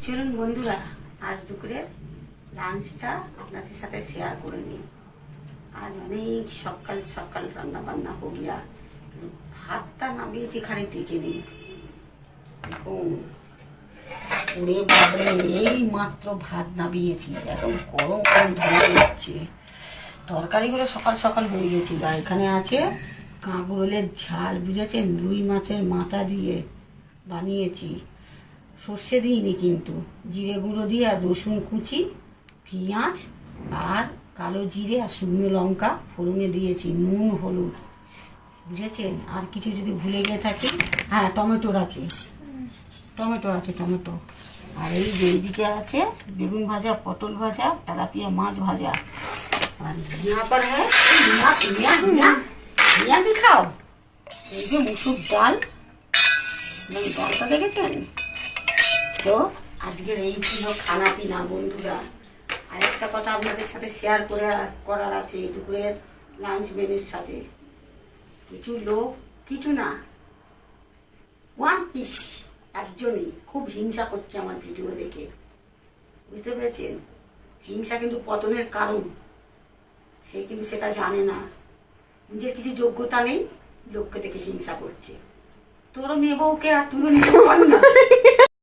চলুন বন্ধুরা, আজ দুপুরের লাঞ্চটা আপনাদের সাথে শেয়ার করে নিই। আজ অনেক সকাল সকাল রান্না বান্না হইয়া ভাতটা নামিয়েছি, খালি দেখে দিন। দেখুন, ওরে বাবরে, এই মাত্র ভাত নামিয়েছি, একদম গরম গরম ধরে যাচ্ছে। তরকারিগুলো সকাল সকাল হয়ে গেছিল। এখানে আছে কাঁকরোলের ঝাল, বুঝেছেন, রুই মাছের মাথা দিয়ে বানিয়েছি। সর্ষে দিইনি কিন্তু, জিরে গুঁড়ো দিয়ে আর রসুন কুচি, পেঁয়াজ আর কালো জিরে আর শুকনো লঙ্কা ফোড়নে দিয়েছি, নুন হলুদ, বুঝেছেন। আর কিছু যদি ভুলে গিয়ে থাকি, হ্যাঁ টমেটো আছে, টমেটো। আর এই যেদিকে আছে বেগুন ভাজা, পটল ভাজা, তেলাপিয়া মাছ ভাজা। আর यहाँ पर है মিয়া কি খাও, এই যে মুসুর ডাল, ডালটা দেখেছেন তো। আজকের এই ছিল খানা পিনা বন্ধুরা। আরেকটা কথা আপনাদের সাথে শেয়ার করার আছে এই দুপুরের লাঞ্চ মেনুর সাথে। কিছু লোক, কিছু না, ওয়ান পিস একজনই খুব হিংসা করছে আমার ভিডিও দেখে, বুঝতে পেরেছেন। হিংসা কিন্তু পতনের কারণ, সে কিন্তু সেটা জানে না। নিজের কিছু যোগ্যতা নেই, লোককে দেখে হিংসা করছে। তোরও মেয়ে বউকে আর তুইও নিতে পার না।